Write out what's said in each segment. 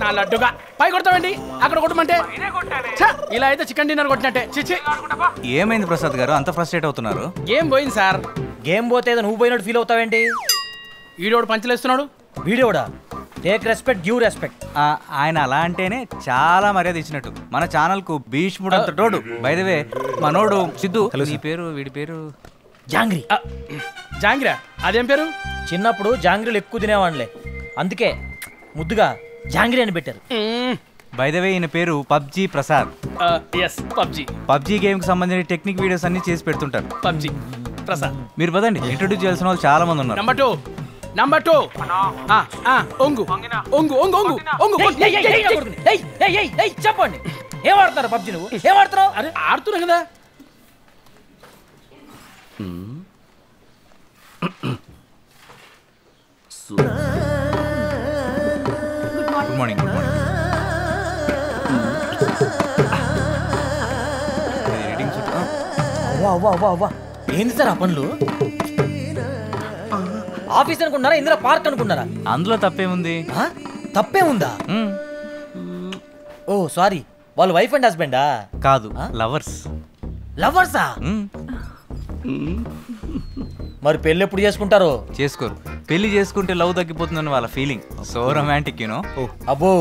నా లడ్డుగా పై కొడతామండి అక్కడ కొట్టమంటే ఇలా అయితే చికెన్ డిన్నర్ కొట్టినట్టే. చిచ్చి ఏమైంది ప్రసాద్ గారు అంత ఫ్రస్ట్రేట్ అవుతున్నారు? గేమ్ పోయింది సార్. గేమ్ పోతే నువ్వు పోయినట్టు ఫీల్ అవుతావేంటి? వీడియోడు పంచలేస్తున్నాడు. వీడియోడా? Take respect, give respect. ఆయన అలా అంటేనే చాలా మర్యాద ఇచ్చినట్టు. మన ఛానల్ కు భీష్ముడు అంత తోడు. బై ద వే మనోడు సిద్ధు. నీ పేరు? వీడి పేరు జాంగ్రీ. జాంగ్రా? అదేం పేరు? చిన్నప్పుడు జాంగ్రీలు ఎక్కువ తినేవాళ్ళే, అందుకే ముద్దుగా జాంగ్రీ అని పెట్టారు. బై ద వే ఈయన పేరు పబ్జీ ప్రసాద్. పబ్జీ గేమ్ కి సంబంధించిన టెక్నిక్ వీడియోస్ అన్ని చేసి పెడుతుంటారు. పబ్జీ ప్రసాద్. మీరు పదండి, ఇంట్రొడ్యూస్ చేయాల్సిన వాళ్ళు చాలా మంది ఉన్నారు. నంబర్ 2 ఒంగు ఒంగు ఒంగు ఒంగు ఒంగు. చెప్పండి, ఏం ఆడుతున్నారు పబ్జీ? నువ్వు ఏం ఆడుతున్నావు? అరే ఆడుతున్నా కదా. Good morning. Good morning. ఏంది సార్ ఆ పనులు? ఆఫీస్ అనుకున్నారా, ఇందులో పార్క్ అనుకున్నారా? అందులో తప్పేముంది? తప్పే ఉందా? ఓ సారీ, వాళ్ళు వైఫ్ అండ్ హస్బెండా? కాదు, లవర్స్. లవర్సా? మరి పెళ్ళి ఎప్పుడు చేసుకుంటారు? చేసుకోరు. పెళ్లి చేసుకుంటే లవ్ తగ్గిపోతుందని వాళ్ళ ఫీలింగ్. So romantic you know. అబ్బో,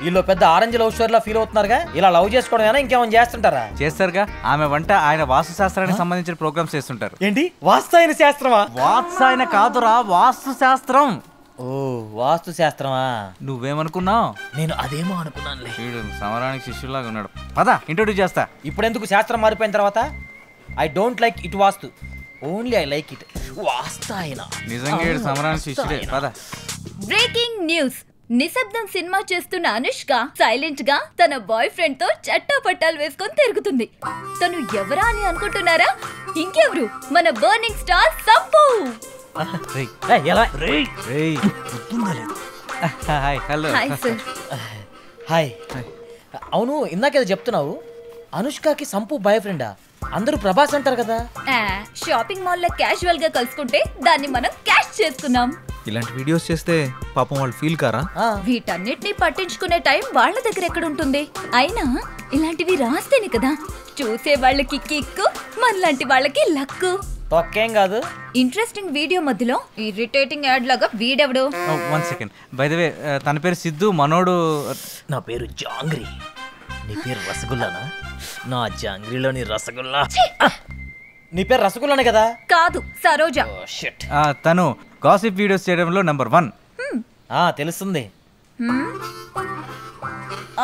వీళ్ళు పెద్ద ఆరెంజ్ లవ్ స్టోరీలా ఫీల్ అవుతున్నారుగా. ఇలా లవ్ చేసుకోవడం ఇంకేమైనా చేస్తుంటారా? చేస్తారుగా. ఆమె వంట ఆయన వాస్తు శాస్త్రానికి సంబంధించిన ప్రోగ్రామ్స్ చేస్తుంటారు. ఏంటి వాస్తు శాస్త్రమా? వాత్సాయన కాదురా, వాస్తు శాస్త్రం. ఓ వాస్తు శాస్త్రమా? నువ్వేమనుకున్నావు? నేను అదేమో అనుకున్నానులే. వీడు సమరానికి శిష్యులాగా ఉన్నాడు. పద ఇంట్రొడ్యూస్ చేస్తా. ఇప్పుడెందుకు? శాస్త్రం మారిపోయిన తర్వాత. I don't like it vastu, only I like it వాస్తాయన. నిజంగా వీడు సమరానికి శిష్యుడే. పద. Breaking news. నిశ్శబ్దం సినిమా చేస్తున్న అనుష్క సైలెంట్ గా తన బాయ్ ఫ్రెండ్ తో చట్టాపట్టాలు వేసుకొని తిరుగుతుంది. తను ఎవరా అని అనుకుంటున్నారా? ఇంకెవరు, మన burning star Sampu. Hello. Hi. అవును, ఇందాకేదో చెప్తున్నావు, అనుష్కకి సంపు బాయ్ ఫ్రెండా? అందరూ ప్రభాస్ అంటారు కదా. షాపింగ్ మాల్ లో క్యాజువల్ గా కలుసుకుంటే దాన్ని మనం క్యాష్ చేసుకున్నాం. ఇలాంటి వీడియోస్ చేస్తే పాపం వాళ్ళు ఫీల్ కారా? వీటన్నిటిని పట్టించుకునే టైం వాళ్ళ దగ్గర ఎక్కడ ఉంటుంది? అయినా ఇలాంటివి రాస్తేనే కదా చూసే వాళ్ళకి కిక్కు, మనలాంటి వాళ్ళకి లక్కు. తొక్కేం కాదు. ఇంట్రెస్టింగ్ వీడియో మధ్యలో ఇరిటేటింగ్ యాడ్ లాగా వీడెవడు? 1 సెకండ్. బై ద వే తన పేరు సిద్ధు, మనోడు. నా పేరు జాంగ్రీ. నీ పేరు రసగుల్లానా? నా జాంగ్రీలోని రసగుల్లా. నీ పేరు రసగుల్లానే కదా? కాదు, సరోజ. తను గాసిప్ వీడియోస్ చేయడంలో నెంబర్ 1. తెలుస్తుంది.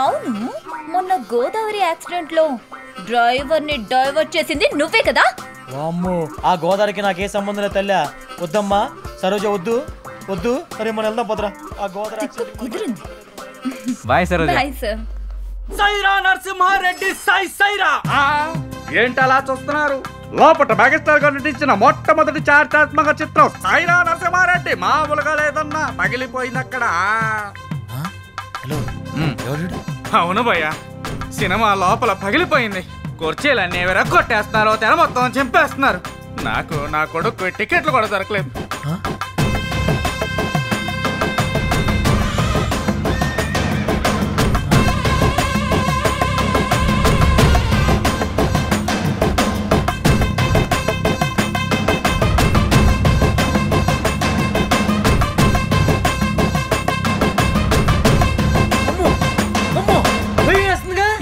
అవును, మొన్న గోదావరి యాక్సిడెంట్ లో డ్రైవర్ ని డైవర్ట్ చేసింది నువ్వే కదా? వామ్మో, ఆ గోదావరికి నాకే సంబంధం లేదు తల్లి. వద్దమ్మా సరోజ, వద్దు వద్దు. అరే మనం వెళ్దాం పదరా. ఆ గోదావరి కుదిరింది. Bye Saroja. Bye sir. Saira Narasimha Reddy Saira. ఏంటలా చూస్తున్నారు? లోపట మెగాస్టార్ గారు నటించిన మొట్టమొదటి చారిత్రాత్మక చిత్రం సైరా నరసింహారెడ్డి. మామూలుగా లేదన్నా, పగిలిపోయింది అక్కడ. అవును భయ్యా, సినిమా లోపల పగిలిపోయింది. కుర్చీలన్నీ ఎవరో కొట్టేస్తున్నారు, తెర మొత్తం చింపేస్తున్నారు. నాకు నా కొడుకు టికెట్లు కూడా దొరకలేదు.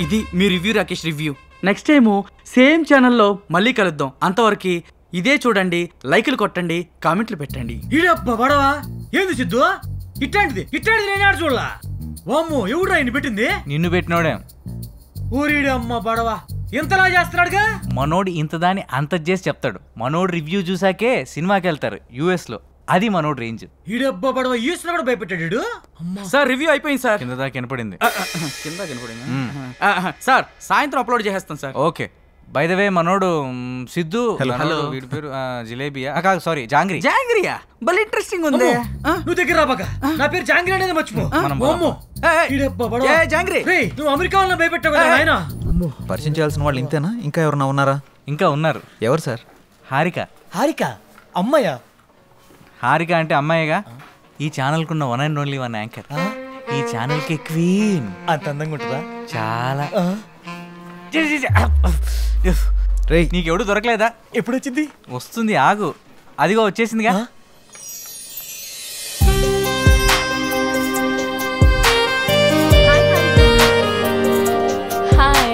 ఇది మీ review, Rakesh review. Next time same ఛానల్లో మళ్ళీ కలుద్దాం. అంతవరకు ఇదే చూడండి, లైకులు కొట్టండి, కామెంట్లు పెట్టండి. బడవా ఏంది సిద్ధు? ఇట్లాంటిది నేను చూడలా. వామ్మో, ఎవడు ఆయన పెట్టింది? నిన్ను పెట్టినోడే. ఊరిడమ్మ బడవా, ఇంతలా చేస్తున్నాడుగా. మనోడు ఇంతదాని అంత చేసి చెప్తాడు. మనోడు రివ్యూ చూసాకే సినిమాకి వెళ్తారు US లో. అది మనోడు రేంజ్. ఈడబ్బా బడవా, ఈశ్వర కూడా భయపెట్టాడు. సార్ రివ్యూ అయిపోయింది సార్. కింద దాకా వినపడింది. సార్ సాయంత్రం అప్లోడ్ చేసేస్తాం sir. Okay. By the way మనోడు సిద్ధు. హలో. వీడి పేరు జిలేబియా కాదు, సారీ జాంగ్రీ. జాంగ్రియా? భలే ఇంట్రెస్టింగ్ ఉంది. నువ్వు దగ్గర రాబాక. నా పేరు జాంగ్రీ అనేది మర్చిపో. జాంగ్రీ, నువ్వు అమెరికా వాళ్ళని భయపెట్టావు కదా ఆయన. పరిచయం చేయాల్సిన వాళ్ళు ఇంతేనా? ఇంకా ఎవరన్నా ఉన్నారా? ఇంకా ఉన్నారు. ఎవరు సార్? హారిక. హారిక అమ్మాయ? హారిక అంటే అమ్మాయిగా ఈ ఛానల్కున్న one and only one anchor. ఈ ఛానల్కి క్వీన్. అంత అందంగా ఉంటుందా? చాలా. రేయ్ నీకెవడు దొరకలేదా? ఎప్పుడు వచ్చింది? వస్తుంది, ఆగు. అదిగో వచ్చేసిందిగా. హాయ్.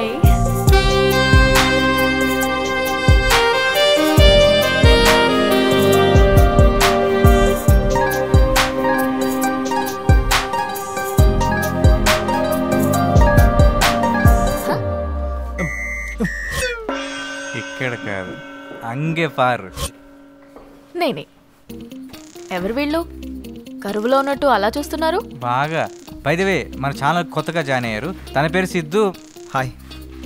ఇక్కడ కాదు, అంగే పారు. నేనే. ఎవరు వీళ్ళు? కరువులో ఉన్నట్టు అలా చూస్తున్నారు. బాగా. బై ద వే, మన ఛానల్ కొత్తగా జాయిన్ అయ్యారు. తన పేరు సిద్ధు. హాయ్.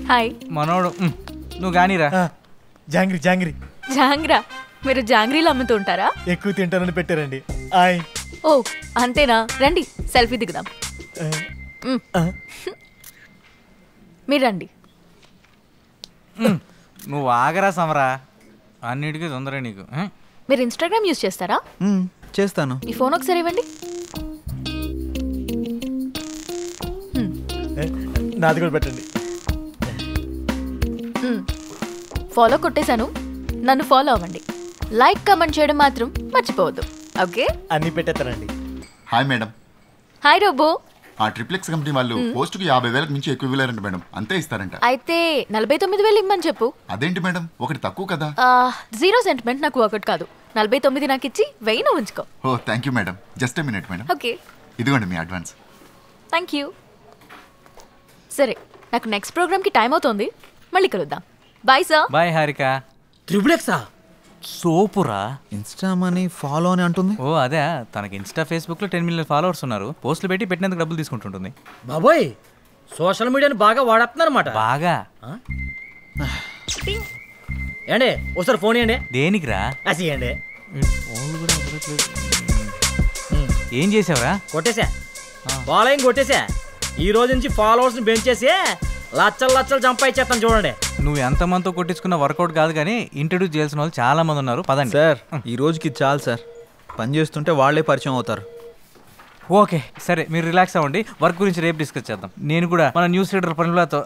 హాయ్. మనోడు నువ్వు కానీరా. జాంగ్రీ జాంగ్రీ. జాంగ్రా? మీరు జాంగ్రీలు అమ్ముతూ ఉంటారా? ఎక్కువ తింటానని పెట్టారండి. ఆయ్. ఓ అంతేనా? రండి సెల్ఫీ దిగుదాం. మీరు రండి. నువ్వు ఆగరా సమరా, అన్నిటికీ తొందర నీకు. మీరు ఇన్స్టాగ్రామ్ యూజ్ చేస్తారా? చేస్తాను. ఈ ఫోన్ ఒకసారి ఇవ్వండి. నాది కూడా పెట్టండి. ఫాలో కొట్టేశాను, నన్ను ఫాలో అవ్వండి. లైక్ కామెంట్ చేయడం మాత్రం మర్చిపోవద్దు. ఓకే? అన్ని పెట్టేస్తానండి. Hi madam. Hi robo. ఆ ట్రిప్లెక్స్ కంపెనీ వాళ్ళు పోస్టుకి 50,000 మించి ఎక్కువ ఇవ్వలేరంట మేడం. అంతే ఇస్తారంట. అయితే 49,000 ఇమ్మని చెప్పు. అదేంటి మేడం, ఒకటి తక్కువ కదా? జీరో సెంటిమెంట్ నాకు ఒకటి కాదు. 49 నాకు ఇచ్చి 1000 ఉంచుకో. Oh thank you madam. Just a minute madam. Okay. ఇదిగోండి మీ అడ్వాన్స్. Thank you. సరే, నాకు నెక్స్ట్ ప్రోగ్రామ్కి టైం అవుతోంది. మళ్ళీ కలుద్దాం. Bye sir. బాయ్ హారిక. ట్రిప్లెక్సా? సోపురా. ఇన్స్టా మనీ ఫాలో అని అంటుంది. ఓ అదే, తనకి ఇన్స్టా ఫేస్బుక్ లో 10 మిలియన్ ఫాలోవర్స్ ఉన్నారు. పోస్టులు పెట్టి పెట్టినందుకు డబ్బులు తీసుకుంటుంటుంది. బాబోయ్, సోషల్ మీడియాని బాగా వాడేస్తున్నారన్నమాట. బాగా. ఏండి ఒకసారి ఫోన్ ఇవ్వండి. దేనికిరా? ఇవ్వండి. ఏం చేసావురా? కొట్టేసా, ఫాలోయింగ్ కొట్టేసా. ఈ రోజు నుంచి ఫాలోవర్స్ ని పెంచేసి లచ్చలు లచ్చలు సంపాదించేస్తాను చూడండి. నువ్వు ఎంతమందితో కొట్టించుకున్న వర్కౌట్ కాదు కానీ ఇంట్రడ్యూస్ చేయాల్సిన వాళ్ళు చాలా మంది ఉన్నారు. పదండి సార్, ఈ రోజుకి చాలు సార్. పని చేస్తుంటే వాళ్ళే పరిచయం అవుతారు. ఓకే సరే, మీరు రిలాక్స్ అవ్వండి. వర్క్ గురించి రేపు డిస్కస్ చేద్దాం. నేను కూడా మన న్యూస్ రీడర్ పనులతో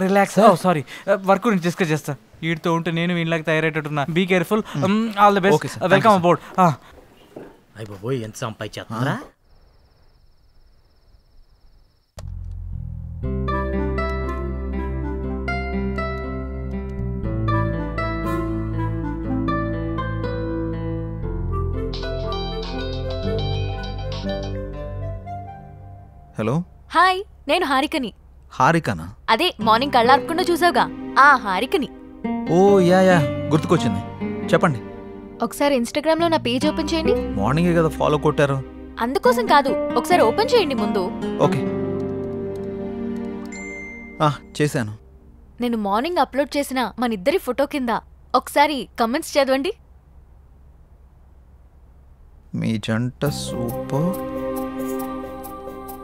రిలాక్స్. సారీ, వర్క్ గురించి డిస్కస్ చేస్తా. వీటితో ఉంటే నేను వీళ్ళకి తయారయ్యేటట్టున్నా. Be careful. All the best. Welcome about. అయ్య బాబోయ్, ఎంత సంపాదించేస్తున్నారా? హలో. హాయ్, నేను హారికని. హారికనా? అదే మార్నింగ్ కళ్ళార్పకుండా చూసావుగా, ఆ హారికని. ఓ యా గుర్తుకొచ్చింది. చెప్పండి. ఒకసారి ఇన్స్టాగ్రామ్ లో నా పేజ్ ఓపెన్ చేయండి. మార్నింగే కదా ఫాలో కొట్టారు. అందుకోసం కాదు, ఒకసారి ఓపెన్ చేయండి ముందు. ఓకే, చేశాను. నేను మార్నింగ్ అప్లోడ్ చేసిన మన ఇద్దరి ఫోటో కింద ఒకసారి కమెంట్స్ చదవండి. మీ జంట సూపర్.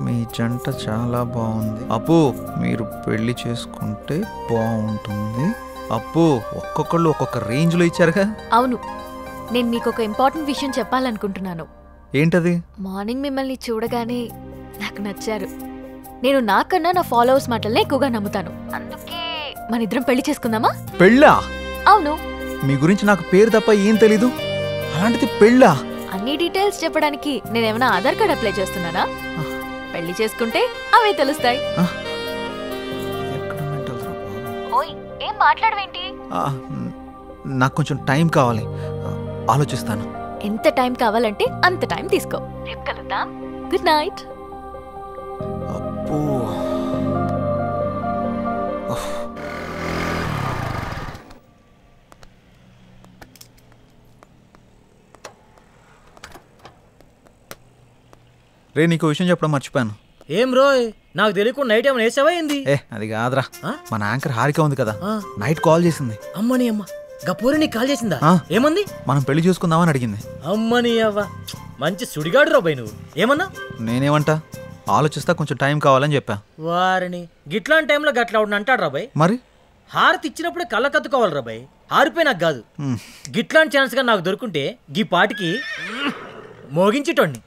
మీ జంట చాలా బాగుంది. అప్పు, మీరు పెళ్లి చేసుకుంటే బాగుంటుంది. అప్పు, ఒక్కొక్కళ్ళు ఒక్కొక్క రేంజ్లో ఇచ్చారుగా. అవును, నేను మీకు ఒక ఇంపార్టెంట్ విషయం చెప్పాలనుకుంటున్నాను. ఏంటది? మార్నింగ్ మిమ్మల్ని చూడగానే నాకు నచ్చారు. నేను నాకన్నా నా ఫాలోవర్స్ మాటలనే ఎక్కువగా నమ్ముతాను. అందుకే మన ఇద్దరం పెళ్లి చేసుకుందామా? పెళ్ళా? అవును. మీ గురించి నాకు పేరు తప్ప ఏం తెలీదు, అలాంటిది పెళ్ళా? అన్ని డీటెయిల్స్ చెప్పడానికి నేనేమైనా ఆధార్ కార్డ్ అప్లై చేస్తున్నానా? పెళ్లి చేసుకుంటే అవే తెలుస్తాయి. ఓయ్, ఏం మాట్లాడవేంటి? నాకు కొంచెం టైం కావాలి, ఆలోచిస్తాను. ఎంత టైం కావాలంటే అంత టైం తీసుకో. రేపు కలుద్దాం. Good night. అబ్బో, రే, నీకు విషయం చెప్పడం మర్చిపోయాను. ఏం రోయ్, నాకు తెలియకుండా నైట్ ఏమైనా వేసావా ఏంది? అది కాదురా, మన యాంకర్ హారిక ఉంది కదా, నైట్ కాల్ చేసింది. అమ్మని అమ్మ, గపూరి నీకు కాల్ చేసిందా? ఏమంది? మనం పెళ్లి చూసుకుందామని అడిగింది. అమ్మని అవ్వ, మంచి సుడిగాడు రాబాయ్. నువ్వు ఏమన్నా? నేనేమంటా, ఆలోచిస్తా, కొంచెం టైం కావాలని చెప్పా. వారిని గిట్లాంటి టైంలో గట్లా అవును అంటాడు రాబాయ్. మరి హారతి ఇచ్చినప్పుడే కళ్ళ కత్తుకోవాలి రాబాయ్. హారిపోయి నాకు కాదు. గిట్లాంటి ఛాన్స్ గా నాకు దొరుకుంటే గీ పాటికి మోగించేటోడిని.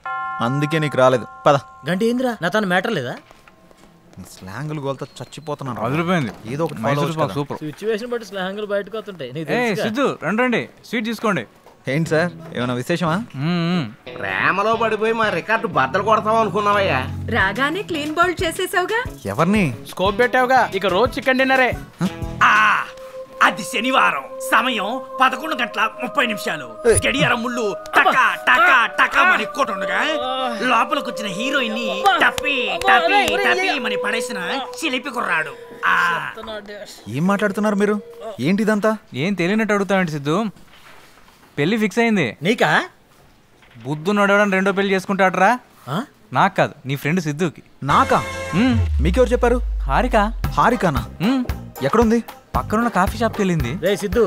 అందుకే నీకు రాలేదు. పద. గంట ఏందిరా నా తన మ్యాటర్ లేదా? స్లాంగులు గోల్తో చచ్చిపోతున్నాను. అదిరిపోయింది. ఏదో ఒకటి మైసూర్ పాక్ సూపర్. సిచ్యువేషన్ బట్టి స్లాంగులు బయటకు వస్తుంటాయి. సిద్ధు రండి స్వీట్ తీసుకోండి. ఏంటి సార్ ఏమైనా విశేషమా? ప్రేమలో పడిపోయి మా రికార్డు బద్దలు కొడతాం అనుకున్నావయ్యా. రాగానే క్లీన్ బౌల్ చేసేసావుగా. ఎవరిని స్కోప్ పెట్టావుగా, ఇక రోజు చికెన్ డిన్నరే. అది శనివారం, సమయం 11:30 గడియారం ముళ్ళు టకా టకా టకా మని కొట్టుండగా లోపలికి వచ్చిన హీరోయిన్ ని టప్పి టప్పి టప్పి మని పడేసిన చిలిపి కుర్రాడు. ఏం మాట్లాడుతున్నారు మీరు? ఏంటిదంతా? ఏం తెలియనట్టు అడుగుతావండి సిద్ధు. పెళ్లి ఫిక్స్ అయింది. నీకా? బుద్ధు నడవడం రెండో పెళ్లి చేసుకుంటాడరా. నాకు కాదు, నీ ఫ్రెండ్ సిద్ధుకి. నాకా? మీకెవరు చెప్పారు? హారిక. హారికానా? ఎక్కడుంది? పక్కనున్న కాఫీ షాప్కి వెళ్ళింది. రే సిద్ధు,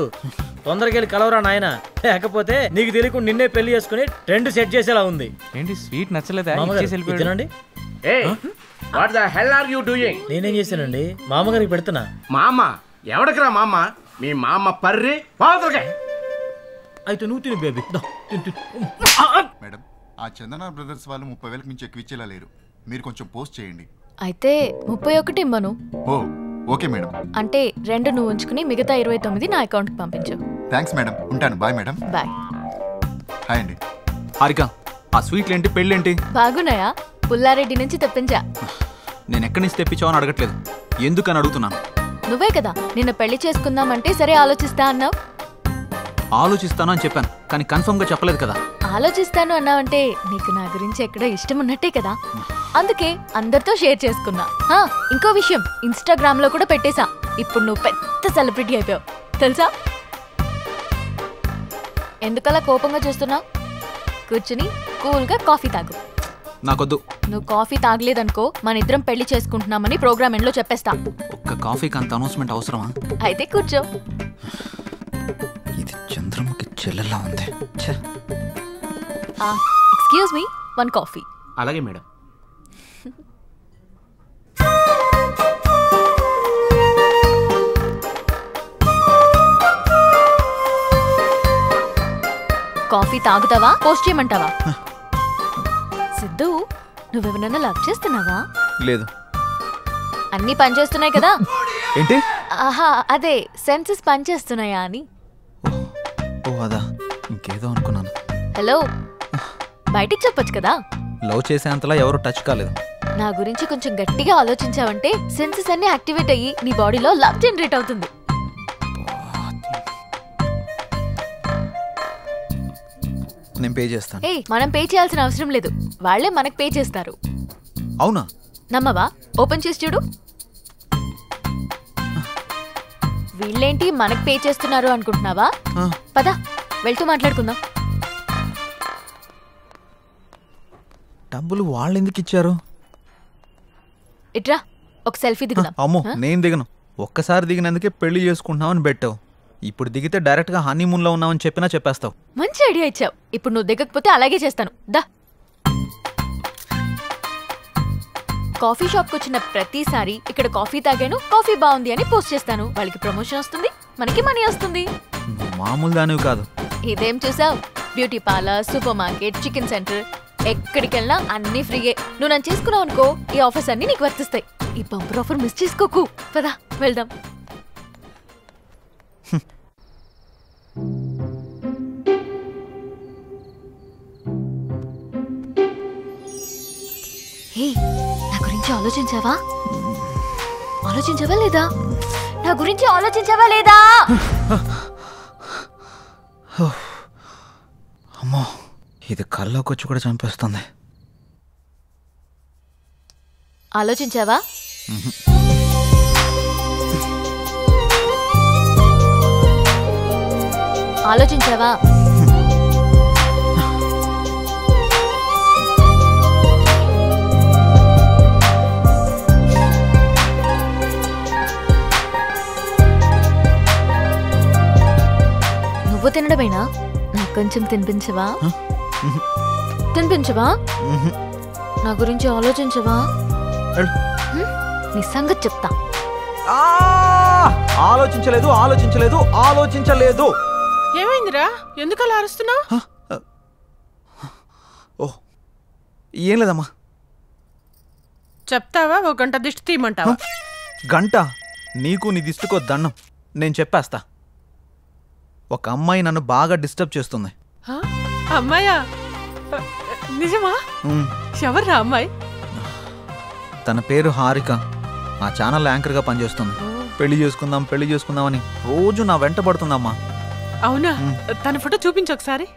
తొందరగా వెళ్ళి కలవరా నాయన, లేకపోతే నీకు తెలియకుండా నిన్నే పెళ్లి చేసుకుని ట్రెండ్ సెట్ చేసేలా ఉంది. ఏంటి స్వీట్ నచ్చలేదా? తినండి. What the hell are you doing? నేనేం చేశానండి? మామగారికి పెడుతున్నా. మామ ఎవడకరా మామ? మీ మామ పర్రి పాదరగా. అయితే నువ్వు తిను బేబీ. మేడం, ఆ చందన బ్రదర్స్ వాళ్ళు 30,000 మించి ఎక్కువ ఇచ్చేలా లేరు. మీరు కొంచెం పోస్ట్ చేయండి. అయితే 31 ఇమ్మను. ఓ ఓకే మేడం. అంటే 2 నువ్వు ఉంచుకుని మిగతా 29 నా అకౌంట్కి పంపించు. థ్యాంక్స్ మేడం, ఉంటాను. Bye madam. బాయ్. హాయ్ అండి. హారిక, ఆ స్వీట్లేంటి, పెళ్ళేంటి? బాగున్నాయా? పుల్లారెడ్డి నుంచి తెప్పించా. నేను ఎక్కడి నుంచి తెప్పించావని అడగట్లేదు, ఎందుకని అడుగుతున్నాను. నువ్వే కదా నిన్న పెళ్లి చేసుకుందామంటే సరే ఆలోచిస్తా అన్నావు. ఆలోచిస్తాను అని చెప్పాను, కానీ కన్ఫర్మ్ గా చెప్పలేదు కదా. ఆలోచిస్తాను అన్నావంటే నీకు నా గురించి ఎక్కడో ఇష్టం ఉన్నట్టే కదా, అందుకే అందరితో షేర్ చేసుకున్నా. ఇంకో విషయం, ఇన్స్టాగ్రామ్ లో కూడా పెట్టేశా. ఇప్పుడు నువ్వు పెద్ద సెలబ్రిటీ అయిపోయావు తెలుసా. ఎందుకలా కోపంగా చూస్తున్నావు? కూర్చుని కూల్గా కాఫీ తాగు. నాకొద్దు. నువ్వు కాఫీ తాగలేదనుకో మన ఇద్దరం పెళ్లి చేసుకుంటున్నామని ప్రోగ్రామ్ ఎండ్లో చెప్పేస్తా. ఒక్క కాఫీకి అంత అనౌన్స్మెంట్ అవసరమా? అయితే కూర్చో. ఇది చంద్రముఖి చెల్లెలా ఉంది. Excuse me, 1 coffee. అలాగే మేడం. కాఫీ తాగుతావా, పోస్ట్ చేయమంటావా? సిద్ధు, నువ్వెవరన్నా లవ్ చేస్తున్నావా? లేదు. అన్నీ పనిచేస్తున్నాయి కదా. ఏంటి? ఆహా, అదే సెన్సెస్ పనిచేస్తున్నాయా అని. ఓ అదా, ఇంకేదో అనుకున్నాను. హలో, బయటికి చెప్పొచ్చు కదా. లవ్ చేసేంతలా ఎవరు టచ్ కాలేదు. నా గురించి కొంచెం గట్టిగా ఆలోచించావంటే సెన్సెస్ అన్ని యాక్టివేట్ అయ్యి నీ బాడీలో లవ్ జనరేట్ అవుతుంది. నేను పే చేస్తాను. మనం పే చేయాల్సిన అవసరం లేదు, వాళ్ళే మనకు పే చేస్తారు. అవునా? నమ్మవా? ఓపెన్ చేసి చూడు. వీళ్ళేంటి మనకు పే చేస్తున్నారు అనుకుంటున్నావా? పద వెళ్తూ మాట్లాడుకుందాం. డబ్బులు వాళ్ళు ఎందుకు ఇచ్చారు? ఇట్రా, ఒక సెల్ఫీ దిగుదాం. అమ్మో, నేను దిగను. ఒక్కసారి దిగినందుకే పెళ్లి చేసుకుంటున్నామని పెట్టావు. ఇప్పుడు దిగితే డైరెక్ట్ గా హనీమూన్ లో ఉన్నామని చెప్పినా చెప్పేస్తావు. మంచి ఐడియా ఇచ్చావు. ఇప్పుడు నువ్వు దిగకపోతే అలాగే చేస్తాను. దా. కాఫీ షాప్కి వచ్చిన ప్రతిసారి ఇక్కడ కాఫీ తాగాను, కాఫీ బాగుంది అని పోస్ట్ చేస్తాను. వాళ్ళకి ప్రమోషన్ వస్తుంది, మనకి మనీ వస్తుంది. మామూలు దానివి కాదు. ఇదేం చూసావు? Beauty parlour, super market, chicken centre, ఎక్కడికి వెళ్ళినా అన్ని ఫ్రీయే. నువ్వు నన్ను చేసుకున్నావు అనుకో, ఈ ఆఫర్స్ అన్ని నీకు వర్తిస్తాయి. ఈ బంపర్ ఆఫర్ మిస్ చేసుకోకు. పదా వెళ్దాం. నా గురించి ఆలోచించావా? ఆలోచించావా లేదా? నా గురించి ఆలోచించావా లేదా? అమ్మో, ఇది కల్లోకి వచ్చి కూడా చంపేస్తుంది. ఆలోచించావా? ఆలోచించావా? నువ్వు తినడమేనా? నాకు కొంచెం తినిపించవా? తినిపించవా? నా గురించి ఆలోచించవా? నీ సంగతి చెప్తా. ఆలోచించలేదు, ఆలోచించలేదు, ఆలోచించలేదు. ఏమైందిరా? ఎందుకు అలా అరుస్తున్నావు? ఏం లేదమ్మా. చెప్తావా? ఒక గంట దిష్టి తీయమంటావా? గంట? నీకు నీ దిష్టికో దండం. నేను చెప్పేస్తా. ఒక అమ్మాయి నన్ను బాగా డిస్టర్బ్ చేస్తుంది. అమ్మాయా? నిజమా? ఎవర్రా అమ్మాయి? తన పేరు హారిక. మా ఛానల్ యాంకర్గా పనిచేస్తుంది. పెళ్లి చేసుకుందాం అని రోజు నా వెంట పడుతుందమ్మా. అవునా? తన ఫోటో చూపించు ఒకసారి.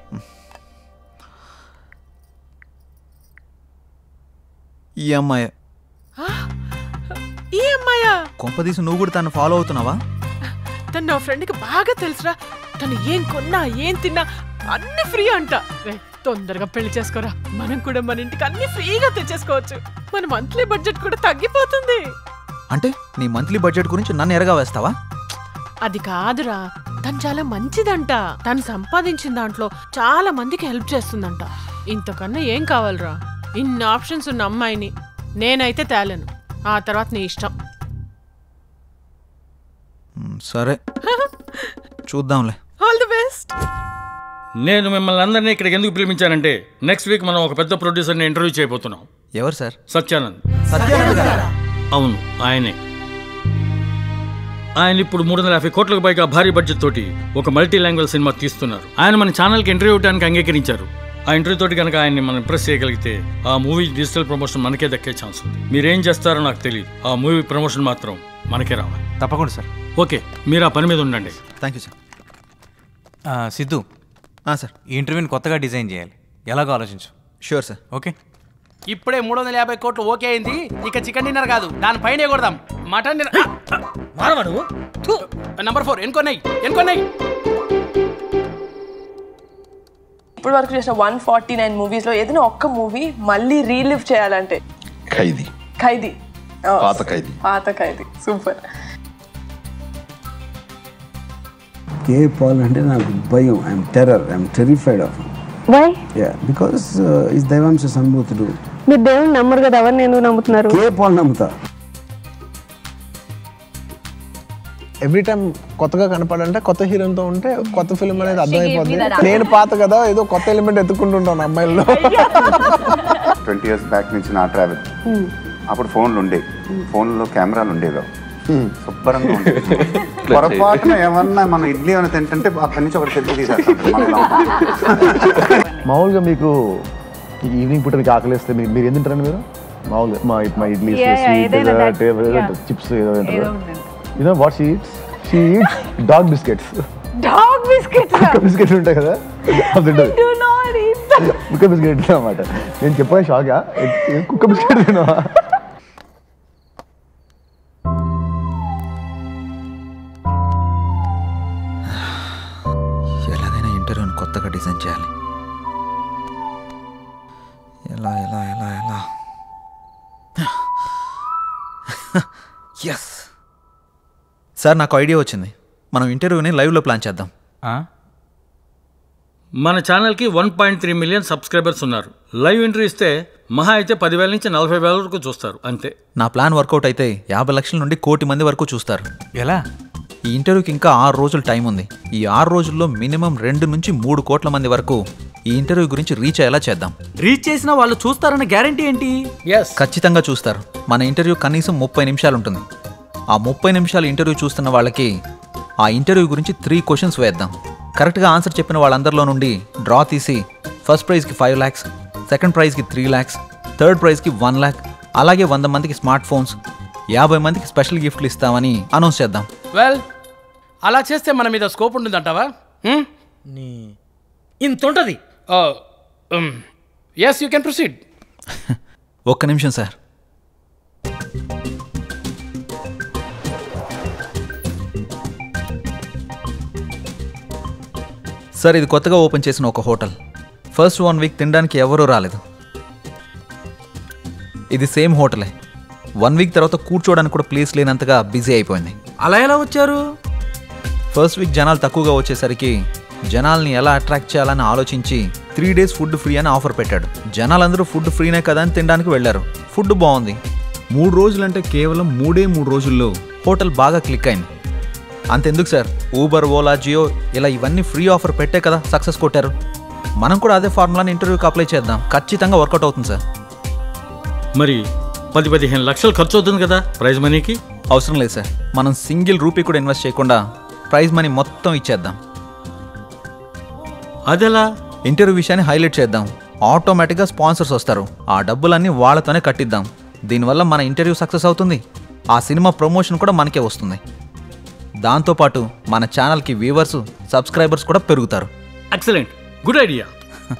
ఈ అమ్మాయి. ఈ అమ్మాయా? కొంపదీసి నువ్వు కూడా తను ఫాలో అవుతున్నావా? తను నా ఫ్రెండ్కి బాగా తెలుసురా. తను ఏం కొన్నా ఏం తిన్నా అన్ని ఫ్రీ అంట. తొందరగా పెళ్లి చేసుకోరా, మనం కూడా మన ఇంటికి అన్ని ఫ్రీగా తెచ్చేసుకోవచ్చు. మన మంత్లీ బడ్జెట్ కూడా తగ్గిపోతుంది. అంటే నీ మంత్లీ బడ్జెట్ గురించి నన్ను ఎరగా వేస్తావా? అది కాదురా, తను చాలా మంచిదంట. తను సంపాదించిన దాంట్లో చాలా మందికి హెల్ప్ చేస్తుందంట. ఇంతకన్నా ఏం కావాలరా? ఇన్ని ఆప్షన్స్ ఉన్న అమ్మాయిని నేనైతే తేలేను. ఆ తర్వాత నీ ఇష్టం. సరే చూద్దాంలే. All the best. నేను మిమ్మల్ని అందరినీ ఇక్కడికి ఎందుకు పిలిపించానంటే నెక్స్ట్ వీక్ మనం ఒక పెద్ద ప్రొడ్యూసర్ని ఇంటర్వ్యూ చేయబోతున్నాం. ఎవరు సార్? సత్యానంద్. అవును, ఆయనే. ఆయన ఇప్పుడు 350 కోట్లకు పైగా భారీ బడ్జెట్ తోటి ఒక మల్టీ లాంగ్వేజ్ సినిమా తీస్తున్నారు. ఆయన మన ఛానల్కి ఇంటర్వ్యూ ఇవ్వడానికి అంగీకరించారు. ఆ ఇంటర్వ్యూ తోటి కనుక ఆయన్ని మనం ఇంప్రెస్ చేయగలిగితే ఆ మూవీ డిజిటల్ ప్రమోషన్ మనకే దక్కే ఛాన్స్ ఉంది. మీరేం చేస్తారో నాకు తెలియదు. ఆ మూవీ ప్రమోషన్ మాత్రం మనకే రావాలి. తప్పకుండా సార్. ఓకే, మీరు ఆ పని మీద ఉండండి. Thank you sir. Siddhu. Sir, ఈ ఇంటర్వ్యూని కొత్తగా డిజైన్ చేయాలి. ఎలాగో ఆలోచించు. Sure sir. ఓకే. ఇప్పుడే 350 కోట్లు ఓకే అయింది. ఇక చికెన్ డిన్నర్ కాదు, దానిపైనే కొడదాం. Mutton dinner. నంబర్ 4 ఎన్కొన్నాయి. ఇప్పుడు వరకు చేసిన 149 మూవీస్ లో ఏదైనా ఒక్క మూవీ మళ్ళీ రీలివ్ చేయాలంటే? ఖైదీ. పాత ఖైదీ. సూపర్. కే పాల్ అంటే నాకు భయం. I'm terrified of. Why? Because is దైవాంశ సంభూతుడు. మీరు దేవుని నమ్మరు కదా, ఎవరిని ఎందుకు నమ్ముతున్నారు? కే పాల్ నమ్ముతా. ఎవ్రీ టైం కొత్తగా కనపడాలంటే కొత్త హీరోతో ఉంటే కొత్త ఫిల్మ్ అనేది అర్థమైపోద్ది. నేను పాత కదా, ఏదో కొత్త ఎలిమెంట్ ఎత్తుకుంటుంటాను అమ్మాయిల్లో. 20 years బ్యాక్ నుంచి నా ట్రావెల్. అప్పుడు ఫోన్లు ఉండేవి, ఫోన్లో కెమెరాలు ఉండేవి. శుభ్రంగా ఉండేది. పొరపాటున ఏమన్నా మనం ఇడ్లీ ఏమైనా తింటుంటే అక్కడి నుంచి ఒకటి సెల్ఫీ తీసేస్తాం. మామూలుగా మీకు ఈవినింగ్ పూట మీకు ఆకలిస్తే మీరు ఏం తింటారండి? మీరు మామూలుగా మా ఇడ్లీ, చిప్స్ ఏదో తింటారు. You know what she eats? She eats dog biscuits. Dog biscuits? Biscuits ఉంటాయి కదా, Do not eat that. కుక్క బిస్కెట్ అన్నమాట. నేను చెప్పాను షాకా, కుక్క బిస్కెట్ తిన్నావా? ఎలాగైనా ఇంటర్వ్యూని కొత్తగా డిజైన్ చేయాలి. ఎలా ఎలా ఎలా ఎలా ఎస్ సార్, నాకు ఐడియా వచ్చింది. మనం ఇంటర్వ్యూని లైవ్లో ప్లాన్ చేద్దాం. మన ఛానల్కి 1.3 మిలియన్ సబ్స్క్రైబర్స్ ఉన్నారు. లైవ్ ఎంట్రీ ఇస్తే మహా అయితే 10,000 నుంచి 40,000 వరకు చూస్తారు అంతే. నా ప్లాన్ వర్కౌట్ అయితే 50 లక్షల నుండి 1 కోటి మంది వరకు చూస్తారు. ఎలా? ఈ ఇంటర్వ్యూకి ఇంకా 6 రోజులు టైం ఉంది. ఈ 6 రోజుల్లో మినిమం 2 నుంచి 3 కోట్ల మంది వరకు ఈ ఇంటర్వ్యూ గురించి రీచ్ అయ్యేలా చేద్దాం. రీచ్ చేసినా వాళ్ళు చూస్తారన్న గ్యారంటీ ఏంటి? ఖచ్చితంగా చూస్తారు. మన ఇంటర్వ్యూ కనీసం 30 నిమిషాలు ఉంటుంది. ఆ 30 నిమిషాలు ఇంటర్వ్యూ చూస్తున్న వాళ్ళకి ఆ ఇంటర్వ్యూ గురించి 3 క్వశ్చన్స్ వేద్దాం. కరెక్ట్గా ఆన్సర్ చెప్పిన వాళ్ళందరిలో నుండి డ్రా తీసి ఫస్ట్ ప్రైజ్కి 5 lakhs, సెకండ్ ప్రైజ్కి 3 lakhs, థర్డ్ ప్రైజ్కి 1 lakh, అలాగే 100 మందికి స్మార్ట్ ఫోన్స్, 50 మందికి స్పెషల్ గిఫ్ట్లు ఇస్తామని అనౌన్స్ చేద్దాం. వెల్, అలా చేస్తే మన మీద స్కోప్ ఉంటుందంటావా? ఇంత ఉంటుంది. Yes, you can proceed. ఒక్క నిమిషం సార్. సార్, ఇది కొత్తగా ఓపెన్ చేసిన ఒక హోటల్. ఫస్ట్ 1 వీక్ తినడానికి ఎవరూ రాలేదు. ఇది సేమ్ హోటలే. 1 వీక్ తర్వాత కూర్చోవడానికి కూడా ప్లేస్ లేనంతగా బిజీ అయిపోయింది. అలా ఎలా వచ్చారు? ఫస్ట్ వీక్ జనాలు తక్కువగా వచ్చేసరికి జనాల్ని ఎలా అట్రాక్ట్ చేయాలని ఆలోచించి 3 days ఫుడ్ ఫ్రీ అని ఆఫర్ పెట్టాడు. జనాలందరూ ఫుడ్ ఫ్రీనే కదా అని తినడానికి వెళ్ళారు. ఫుడ్ బాగుంది. 3 రోజులంటే కేవలం 3 రోజుల్లో హోటల్ బాగా క్లిక్ అయింది. అంతెందుకు సార్, ఊబర్, ఓలా, జియో ఇలా ఇవన్నీ ఫ్రీ ఆఫర్ పెట్టే కదా సక్సెస్ కొట్టారు. మనం కూడా అదే ఫార్ములాని ఇంటర్వ్యూకి అప్లై చేద్దాం. ఖచ్చితంగా వర్కౌట్ అవుతుంది సార్. మరి 10-15 లక్షలు ఖర్చు అవుతుంది కదా ప్రైజ్ మనీకి. అవసరం లేదు సార్, మనం సింగిల్ రూపీ కూడా ఇన్వెస్ట్ చేయకుండా ప్రైజ్ మనీ మొత్తం ఇచ్చేద్దాం. అదెలా? ఇంటర్వ్యూ విషయాన్ని హైలైట్ చేద్దాం, ఆటోమేటిక్గా స్పాన్సర్స్ వస్తారు, ఆ డబ్బులన్నీ వాళ్ళతోనే కట్టిద్దాం. దీనివల్ల మన ఇంటర్వ్యూ సక్సెస్ అవుతుంది, ఆ సినిమా ప్రమోషన్ కూడా మనకే వస్తుంది. దాంతోపాటు మన ఛానల్కి వ్యూవర్స్, సబ్స్క్రైబర్స్ కూడా పెరుగుతారు. Excellent, good idea,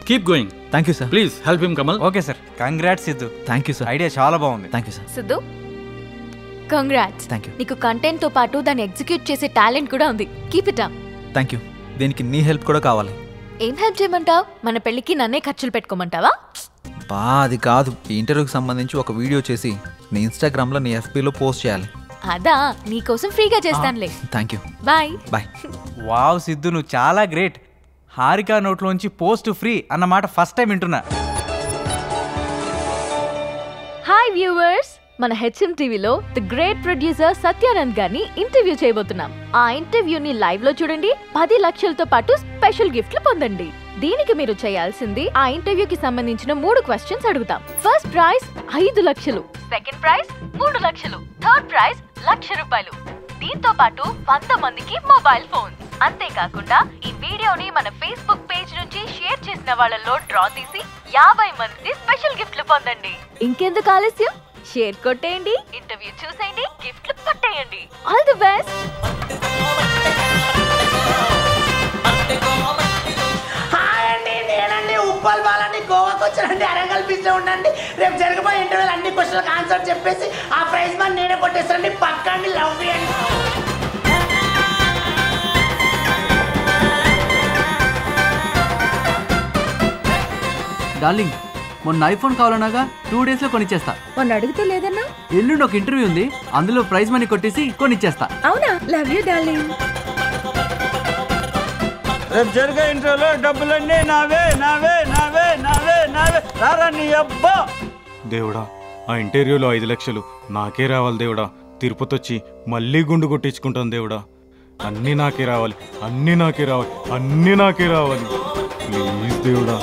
keep going. Thank you sir. Please help him Kamal. Okay sir, congrats Siddhu. Thank you sir, idea చాలా బాగుంది. Thank you sir. Siddhu, congrats. Thank you. నీకు కంటెంట్ తో పాటు దాన్ని ఎగ్జిక్యూట్ చేసే టాలెంట్ కూడా ఉంది. Keep it up. Thank you. దీనికి నీ హెల్ప్ కూడా కావాలి. ఏం హెల్ప్ చేయమంటావు? మన పెళ్ళికి నన్నే ఖర్చులు పెట్టుకోమంటావా? బా అది కాదు, ఈ ఇంటర్వ్యూకి సంబంధించి ఒక వీడియో చేసి నీ ఇన్స్టాగ్రామ్లో, నీ ఎఫ్బీలో పోస్ట్ చేయాలి. అదా, నీకోసం ఫ్రీగా చేస్తానులే. Thank you. Bye bye. Wow Siddhu, నువ్వు చాలా గ్రేట్. హారిక నోట్లోంచి పోస్ట్ ఫ్రీ అన్నమాట ఫస్ట్ టైం వింటున్నా. హాయ్ వ్యూవర్స్, మన హెచ్ఎం టీవీలో ది గ్రేట్ ప్రొడ్యూసర్ సత్యానంద్ గారిని ఇంటర్వ్యూ చేయబోతున్నాం. ఆ ఇంటర్వ్యూని లైవ్ లో చూడండి, 10 లక్షలతో పాటు స్పెషల్ గిఫ్ట్లు పొందండి. దీనికి మీరు చేయాల్సింది, ఆ ఇంటర్వ్యూకి సంబంధించిన 3 క్వశ్చన్స్ అడుగుతాం. ఫస్ట్ ప్రైజ్ 5 లక్షలు, సెకండ్ ప్రైజ్ 3 లక్షలు, థర్డ్ ప్రైజ్ 1,00,000 రూపాయలు. దీంతో పాటు 100 మందికి మొబైల్ ఫోన్స్. అంతేకాకుండా ఈ వీడియోని మన ఫేస్బుక్ పేజ్ నుంచి షేర్ చేసిన వాళ్ళలో డ్రా తీసి 50 మంది స్పెషల్ గిఫ్ట్లు పొందండి. ఇంకెందుకు ఆలస్యం, షేర్ కొట్టేయండి, ఇంటర్వ్యూ చూసేయండి, గిఫ్ట్లు పట్టేయండి. All the best. ఉప్పల్ బాలండి, గోవాకి వచ్చానండి, అరంగల్ బీచ్ లో ఉండండి. రేపు జరగబోయే ఇంటర్వ్యూలు అన్ని క్వశ్చన్లకు ఆన్సర్ చెప్పేసి ఆ ప్రైజ్ మనీ నేనే కొట్టేస్తానండి. పక్కండి, లవ్ చేయండి. డార్లింగ్, మొన్న ఐఫోన్ కావాలన్నాగా 2 days లో కొనిచ్చేస్తా. మొన్న అడిగితే లేదన్నా? ఎల్లుండి ఒక ఇంటర్వ్యూ ఉంది, అందులో ప్రైజ్ మనీ కొట్టేసి కొనిచ్చేస్తా. అవునా? Love you darling. రేపు జరిగే ఇంటర్వ్యూలో డబ్బులన్నీ నావే నావే నావే నావే నావే. రారా నీ అబ్బా. దేవుడా, ఆ ఇంటర్వ్యూలో 5 లక్షలు నాకే రావాలి దేవుడా. తిరుపతి వచ్చి మళ్ళీ గుండు కొట్టించుకుంటాను దేవుడా. అన్నీ నాకే రావాలి, అన్నీ నాకే రావాలి, అన్నీ నాకే రావాలి. ప్లీజ్ దేవుడా.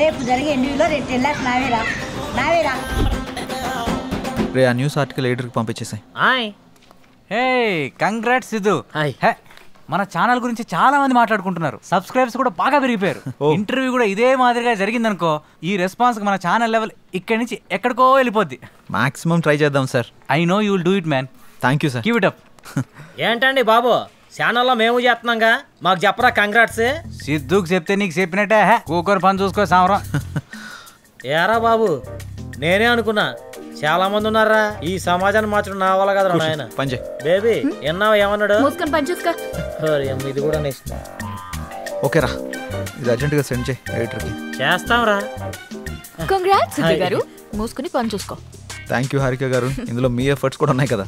రేపు జరిగే ఇంటర్వ్యూలో 2 lakhs నావేరా, నావేరా. రే, ఆ న్యూస్ ఆర్టికల్ ఎడిటర్కి పంపించేసాయి. హే, కంగ్రాట్స్ సిద్ధు. హే, మన ఛానల్ గురించి చాలా మంది మాట్లాడుకుంటున్నారు, సబ్స్క్రైబర్స్ కూడా బాగా పెరిగిపోయారు. ఇంటర్వ్యూ కూడా ఇదే మాదిరిగా జరిగిందనుకో, ఈ రెస్పాన్స్ మన ఛానల్ లెవెల్ ఇక్కడి నుంచి ఎక్కడికో వెళ్ళిపోద్ది. మాక్సిమం ట్రై చేద్దాం sir. I know you will do it man. Thank you sir. Keep it up. ఏంటండి బాబు, ఛానల్లో మేము చేస్తున్నాంగా, మాకు చెప్పరా కంగ్రాట్స్. సిద్ధుకు చెప్తే నీకు చెప్పినట్టే, కూకొని పని చూసుకో సామరం. ఏరా బాబు, నేనే అనుకున్నా చాలా మంది ఉన్నారా ఈ సమాజాన్ని మార్చడం నా వల్ల కదరా నాయన. బేబీ ఎన్నావు ఏమన్నాడు? మూసుకొని పని చూసుకో. ఇది కూడా నెక్స్ట్. ఓకే రా, ఇది అర్జెంటుగా సెండ్ చేయి ఎడిటర్కి. చేస్తాంరా. కంగ్రాట్స్ సిద్ధు గారు, మూసుకుని పని చూసుకో. థ్యాంక్ యూ హారిక గారు, ఇందులో మీ ఎఫర్ట్స్ కూడా ఉన్నాయి కదా.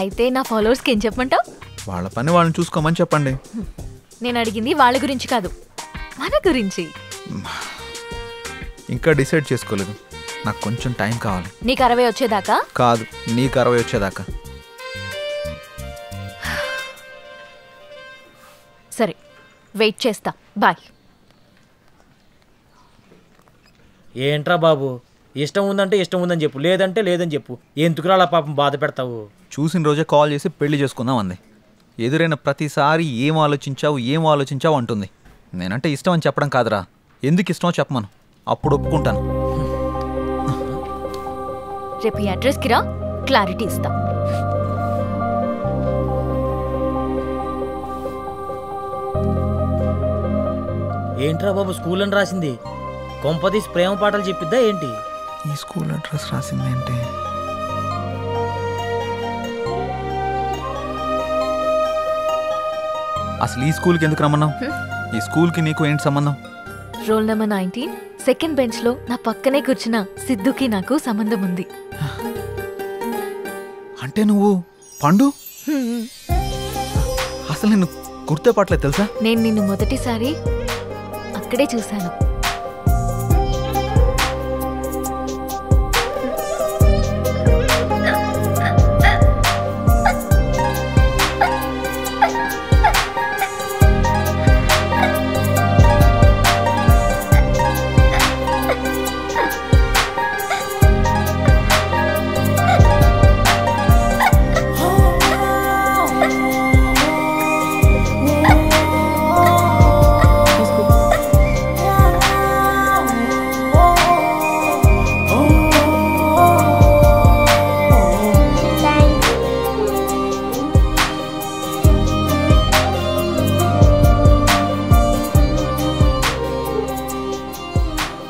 అయితే నా ఫాలోవర్స్కి ఏం చెప్పమంటావు? వాళ్ళ పని వాళ్ళని చూసుకోమని చెప్పండి. నేను అడిగింది వాళ్ళ గురించి కాదు, మన గురించి. ఇంకా డిసైడ్ చేసుకోలేదు, నాకు కొంచెం టైం కావాలి. నీకు 60 వచ్చేదాకా కాదు, నీకు 60 వచ్చేదాకా. సరే, వెయిట్ చేస్తా. బాయ్. ఏంట్రా బాబు, ఇష్టం ఉందంటే ఇష్టం ఉందని చెప్పు, లేదంటే లేదని చెప్పు. ఎందుకురా అలా పాపం బాధ పెడతావు? చూసిన రోజే కాల్ చేసి పెళ్లి చేసుకుందాం అంది. ఎదురైన ప్రతిసారి ఏం ఆలోచించావు అంటుంది. నేనంటే ఇష్టం అని చెప్పడం కాదురా, ఎందుకు ఇష్టమో చెప్పమను, అప్పుడు ఒప్పుకుంటాను. రేపు ఈ అడ్రస్కి రా, క్లారిటీ ఇస్తా. ఏంట్రా బాబు స్కూల్ అని రాసింది? కొంపదీసి ప్రేమ పాటలు చెప్పిద్దా ఏంటి? ఈ స్కూల్ అడ్రస్ రాసింది ఏంటి? అసలు ఈ స్కూల్కి ఎందుకు రమ్మన్నావు? ఈ స్కూల్కి నీకు ఏంటి సంబంధం? రోల్ నెంబర్ 19 సెకండ్ బెంచ్ లో నా పక్కనే కూర్చున్న సిద్ధుకి నాకు సంబంధం ఉంది. అంటే నువ్వు పండు? అసలు నిన్ను గుర్తుపట్టలేదు తెలుసా? నేను నిన్ను మొదటిసారి అక్కడే చూశాను.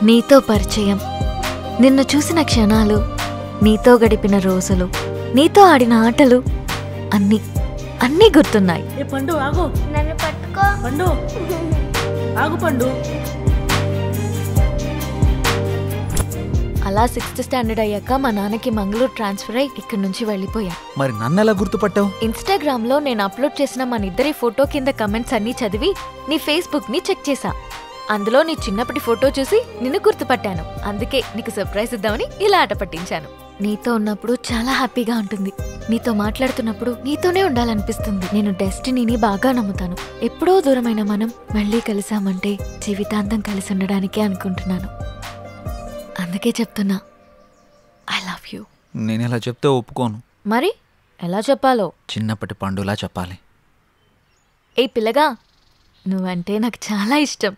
నీతో పరిచయం, నిన్ను చూసిన క్షణాలు, నీతో గడిపిన రోజులు, నీతో ఆడిన ఆటలు అన్నీ అన్నీ గుర్తున్నాయి. ఏ పండు ఆగు, నన్ను పట్టుకో. పండు ఆగు పండు. అలా 6th స్టాండర్డ్ అయ్యాక మా నాన్నకి మంగళూరు ట్రాన్స్ఫర్ అయ్యి ఇక్కడి నుంచి వెళ్ళిపోయా. మరి నన్ను ఎలా గుర్తుపట్టావు? ఇన్స్టాగ్రామ్ లో నేను అప్లోడ్ చేసిన మన ఇద్దరి ఫోటో కింద కమెంట్స్ అన్ని చదివి నీ ఫేస్బుక్ ని చెక్ చేశా. అందులో నీ చిన్నప్పటి ఫోటో చూసి నిన్ను గుర్తుపట్టాను. అందుకే నీకు సర్ప్రైజ్ ఇద్దామని ఇలా ఆట పట్టించాను. నీతో ఉన్నప్పుడు చాలా హ్యాపీగా ఉంటుంది. నీతో మాట్లాడుతున్నప్పుడు నీతోనే ఉండాలనిపిస్తుంది. నేను డెస్టినీని బాగా నమ్ముతాను. ఎప్పుడో దూరమైన మనం మళ్ళీ కలిసామంటే జీవితాంతం కలిసి ఉండడానికే అనుకుంటున్నాను. అందుకే చెప్తున్నా, ఐ లవ్ యూ. నేను ఇలా చెప్తే ఒప్పుకోను. మరి ఎలా చెప్పాలో? చిన్నప్పటి పండులా చెప్పాలి. ఏ పిల్లగా, నువ్వంటే నాకు చాలా ఇష్టం.